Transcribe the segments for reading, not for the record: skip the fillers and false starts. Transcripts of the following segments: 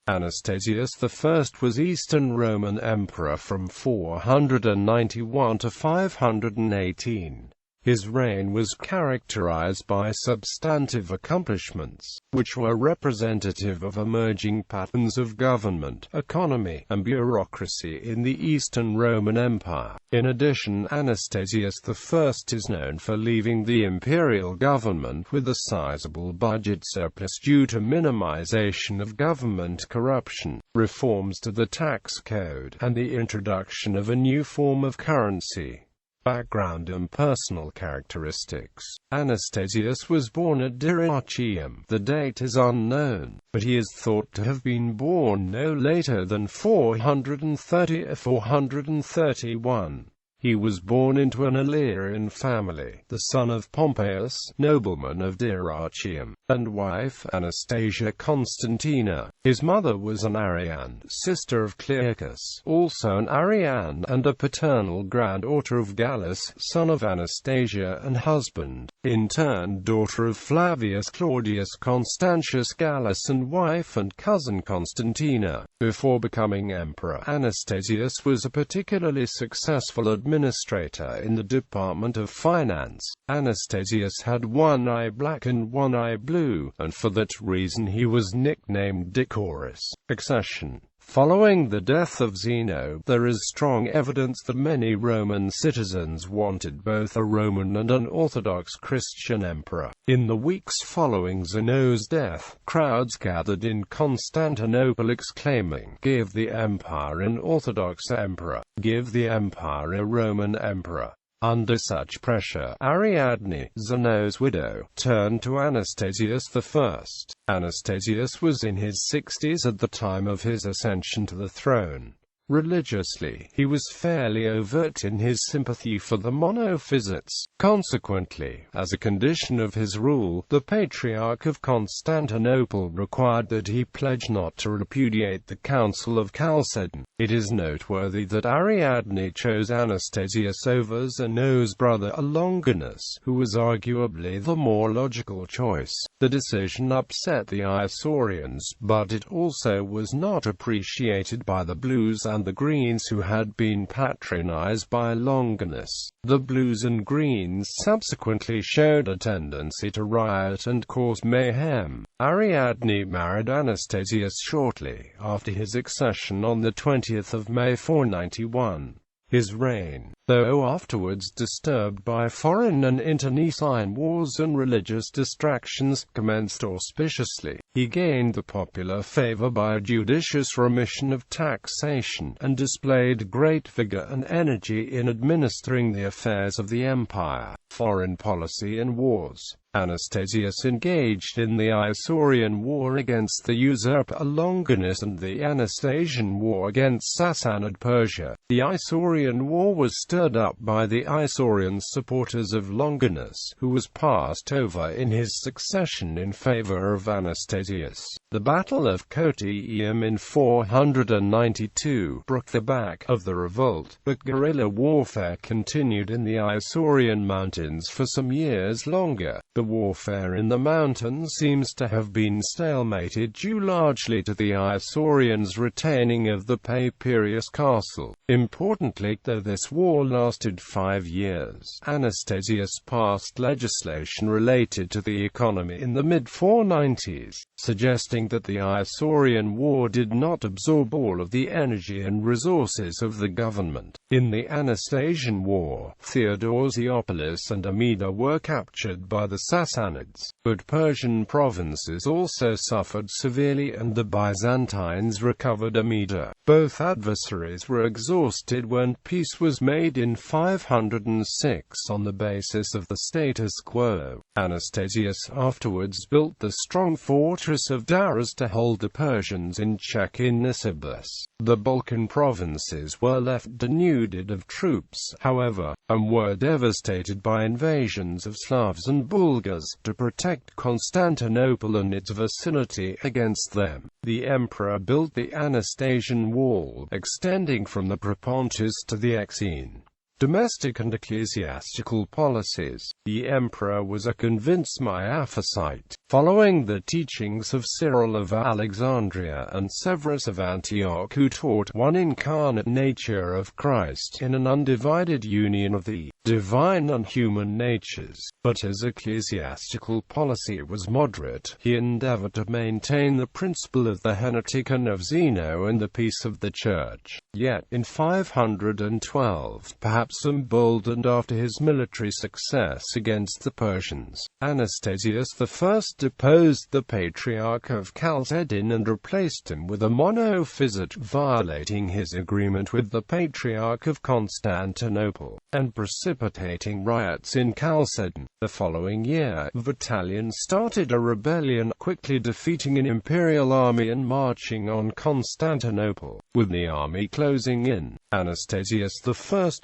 Anastasius I was Eastern Roman Emperor from 491 to 518. His reign was characterized by substantive accomplishments, which were representative of emerging patterns of government, economy, and bureaucracy in the Eastern Roman Empire. In addition, Anastasius I is known for leaving the imperial government with a sizable budget surplus due to minimization of government corruption, reforms to the tax code, and the introduction of a new form of currency. Background and personal characteristics. Anastasius was born at Dyrrhachium. The date is unknown, but he is thought to have been born no later than 430 or 431. He was born into an Illyrian family, the son of Pompeius, nobleman of Dyrrhachium, and wife Anastasia Constantina. His mother was an Arian, sister of Clearchus, also an Arian, and a paternal granddaughter of Gallus, son of Anastasia, and husband, in turn daughter of Flavius Claudius Constantius Gallus, and wife and cousin Constantina. Before becoming emperor, Anastasius was a particularly successful administrator in the Department of Finance. Anastasius had one eye black and one eye blue, and for that reason he was nicknamed Dicorus. Accession. Following the death of Zeno, there is strong evidence that many Roman citizens wanted both a Roman and an Orthodox Christian emperor. In the weeks following Zeno's death, crowds gathered in Constantinople exclaiming, "Give the empire an Orthodox emperor! Give the empire a Roman emperor!" Under such pressure, Ariadne, Zeno's widow, turned to Anastasius I. Anastasius was in his 60s at the time of his ascension to the throne. Religiously, he was fairly overt in his sympathy for the monophysites. Consequently, as a condition of his rule, the Patriarch of Constantinople required that he pledge not to repudiate the Council of Chalcedon. It is noteworthy that Ariadne chose Anastasius over Zeno's brother Longinus, who was arguably the more logical choice. The decision upset the Isaurians, but it also was not appreciated by the Blues and the Greens, who had been patronized by Longinus. The Blues and Greens subsequently showed a tendency to riot and cause mayhem. Ariadne married Anastasius shortly after his accession on the 20th of May 491. His reign, though afterwards disturbed by foreign and internecine wars and religious distractions, commenced auspiciously. He gained the popular favor by a judicious remission of taxation, and displayed great vigor and energy in administering the affairs of the empire, foreign policy and wars. Anastasius engaged in the Isaurian War against the usurper Longinus and the Anastasian War against Sassanid Persia. The Isaurian War was stirred up by the Isaurian supporters of Longinus, who was passed over in his succession in favor of Anastasius. The Battle of Kottayum in 492 broke the back of the revolt, but guerrilla warfare continued in the Isaurian mountains for some years longer. The warfare in the mountains seems to have been stalemated due largely to the Isaurians' retaining of the Papirius castle. Importantly, though this war lasted 5 years, Anastasius passed legislation related to the economy in the mid-490s, suggesting that the Isaurian War did not absorb all of the energy and resources of the government. In the Anastasian War, Theodosiopolis and Amida were captured by the Sassanids, but Persian provinces also suffered severely and the Byzantines recovered Amida. Both adversaries were exhausted when peace was made in 506 on the basis of the status quo. Anastasius afterwards built the strong fortress of Daras to hold the Persians in check in Nisibis. The Balkan provinces were left denuded of troops, however, and were devastated by invasions of Slavs and Bulgars. To protect Constantinople and its vicinity against them, the emperor built the Anastasian Wall, extending from the Propontis to the Euxine. domestic and ecclesiastical policies. The emperor was a convinced Miaphysite, following the teachings of Cyril of Alexandria and Severus of Antioch, who taught one incarnate nature of Christ in an undivided union of the divine and human natures. But his ecclesiastical policy was moderate. He endeavored to maintain the principle of the Henoticon of Zeno and the peace of the Church. Yet, in 512, perhaps emboldened after his military success against the Persians, Anastasius I deposed the Patriarch of Chalcedon and replaced him with a monophysite, violating his agreement with the Patriarch of Constantinople, and precipitating riots in Chalcedon. The following year, Vitalian started a rebellion, quickly defeating an imperial army and marching on Constantinople. With the army closing in, Anastasius I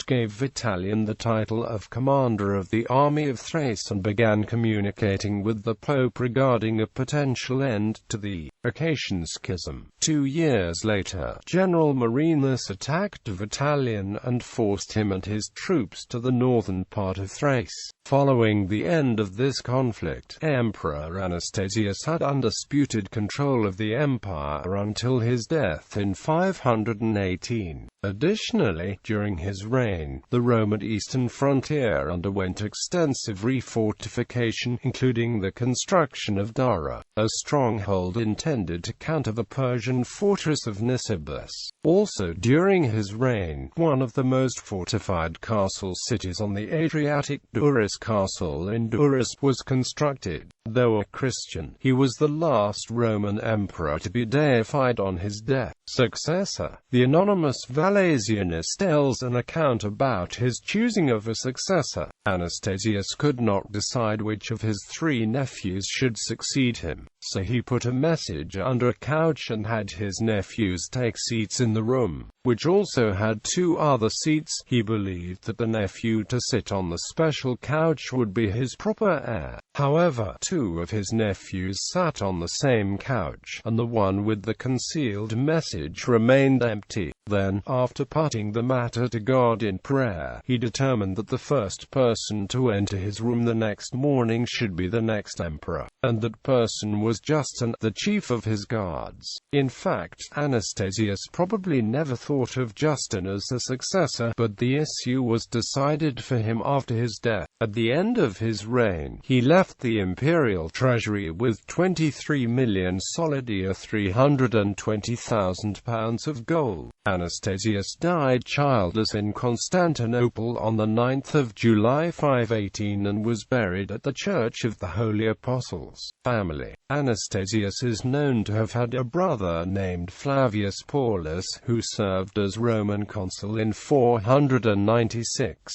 gave Vitalian the title of commander of the army of Thrace and began communicating with the Pope regarding a potential end to the Acacian Schism. 2 years later, General Marinus attacked Vitalian and forced him and his troops to the northern part of Thrace. Following the end of this conflict, Emperor Anastasius had undisputed control of the empire until his death in 518. Additionally, during his reign, the Roman eastern frontier underwent extensive refortification, including the construction of Dara, a stronghold intended to counter the Persian fortress of Nisibis. Also during his reign, one of the most fortified castle cities on the Adriatic, Duris Castle in Duris, was constructed. Though a Christian, he was the last Roman emperor to be deified on his death. Successor. The anonymous Valesianus tells an account about his choosing of a successor. Anastasius could not decide which of his 3 nephews should succeed him, so he put a message under a couch and had his nephews take seats in the room, which also had 2 other seats. He believed that the nephew to sit on the special couch would be his proper heir. However, 2 of his nephews sat on the same couch, and the one with the concealed message remained empty. Then, after putting the matter to God in prayer, he determined that the first person to enter his room the next morning should be the next emperor, and that person was Justin, the chief of his guards. In fact, Anastasius probably never thought of Justin as a successor, but the issue was decided for him after his death. At the end of his reign, he left the imperial treasury with 23 million solidi, or £320,000 of gold. Anastasius died childless in Constantinople on the 9th of July 518 and was buried at the Church of the Holy Apostles. Family. Anastasius is known to have had a brother named Flavius Paulus, who served as Roman consul in 496.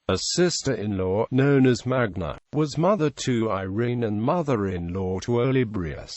A sister-in-law, known as Magna, was mother to Irene and mother-in-law to Olybrius.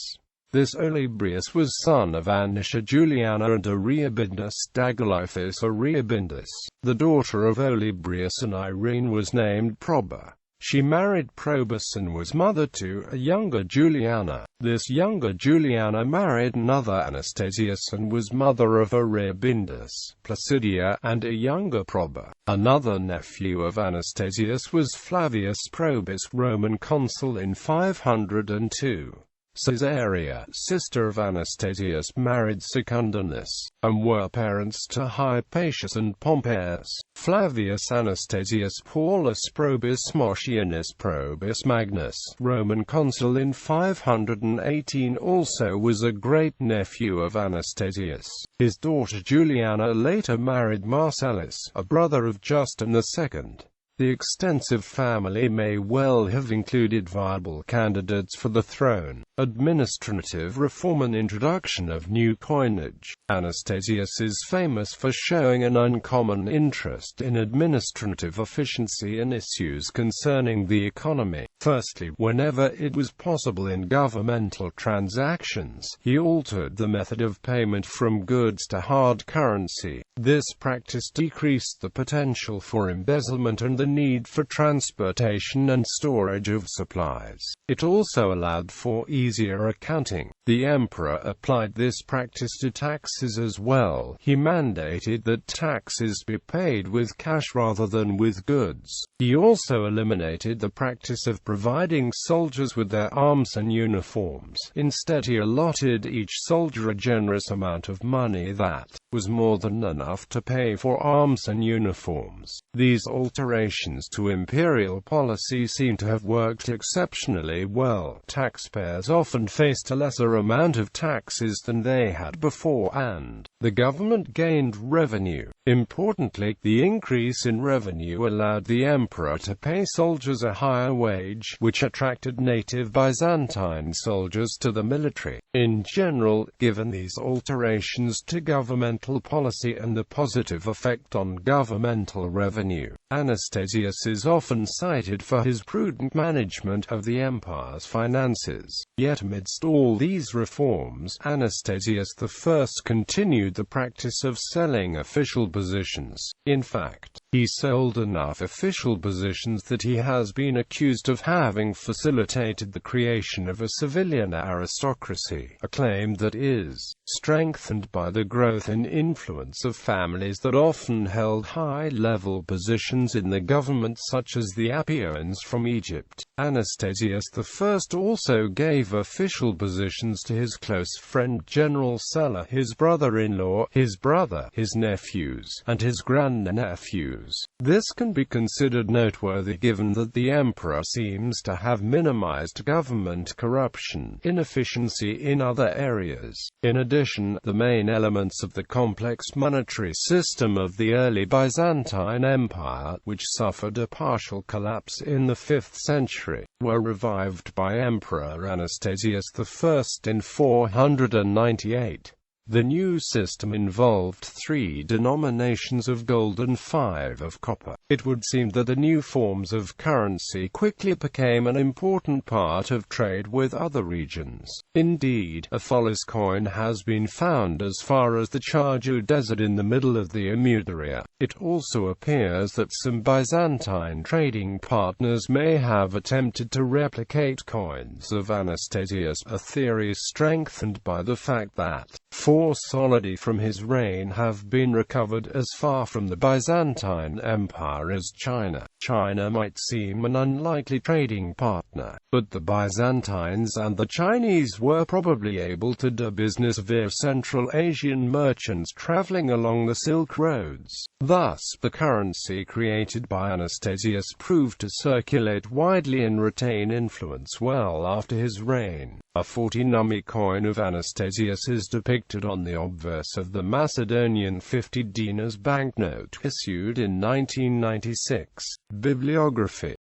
This Olybrius was son of Anisha Juliana and Ariabindus Dagalithus Ariabindus. The daughter of Olybrius and Irene was named Proba. She married Probus and was mother to a younger Juliana. This younger Juliana married another Anastasius and was mother of Ariabindus, Placidia, and a younger Proba. Another nephew of Anastasius was Flavius Probus, Roman consul in 502. Caesarea, sister of Anastasius, married Secundinus, and were parents to Hypatius and Pompeius. Flavius Anastasius Paulus Probus Moscianus Probus Magnus, Roman consul in 518, also was a great-nephew of Anastasius. His daughter Juliana later married Marcellus, a brother of Justin II. The extensive family may well have included viable candidates for the throne. Administrative reform and introduction of new coinage. Anastasius is famous for showing an uncommon interest in administrative efficiency and issues concerning the economy. Firstly, whenever it was possible in governmental transactions, he altered the method of payment from goods to hard currency. This practice decreased the potential for embezzlement and the need for transportation and storage of supplies. It also allowed for easier accounting. The emperor applied this practice to taxes as well. He mandated that taxes be paid with cash rather than with goods. He also eliminated the practice of providing soldiers with their arms and uniforms. Instead, he allotted each soldier a generous amount of money that was more than enough to pay for arms and uniforms. These alterations to imperial policy seem to have worked exceptionally well. Taxpayers often faced a lesser amount of taxes than they had before, and the government gained revenue. Importantly, the increase in revenue allowed the emperor to pay soldiers a higher wage, which attracted native Byzantine soldiers to the military. In general, given these alterations to governmental policy and the positive effect on governmental revenue, Anastasius is often cited for his prudent management of the empire's finances. Yet amidst all these reforms, Anastasius I continued the practice of selling official positions. In fact, he sold enough official positions that he has been accused of having facilitated the creation of a civilian aristocracy, a claim that is strengthened by the growth and influence of families that often held high-level positions in the government, such as the Appians from Egypt. Anastasius I also gave official positions to his close friend General Sulla, his brother-in-law, his brother, his nephews, and his grandnephews. This can be considered noteworthy given that the emperor seems to have minimized government corruption, inefficiency in other areas. In addition, the main elements of the complex monetary system of the early Byzantine Empire, which suffered a partial collapse in the 5th century, were revived by Emperor Anastasius I in 498. The new system involved 3 denominations of gold and 5 of copper. It would seem that the new forms of currency quickly became an important part of trade with other regions. Indeed, a Pholis coin has been found as far as the Charju Desert in the middle of the Amudarya. It also appears that some Byzantine trading partners may have attempted to replicate coins of Anastasius, a theory strengthened by the fact that 4 solidi from his reign have been recovered as far from the Byzantine Empire as China. China might seem an unlikely trading partner, but the Byzantines and the Chinese were probably able to do business via Central Asian merchants traveling along the Silk Roads. Thus, the currency created by Anastasius proved to circulate widely and retain influence well after his reign. A 40-nummy coin of Anastasius is depicted on the obverse of the Macedonian 50 dinars banknote issued in 1996. Bibliography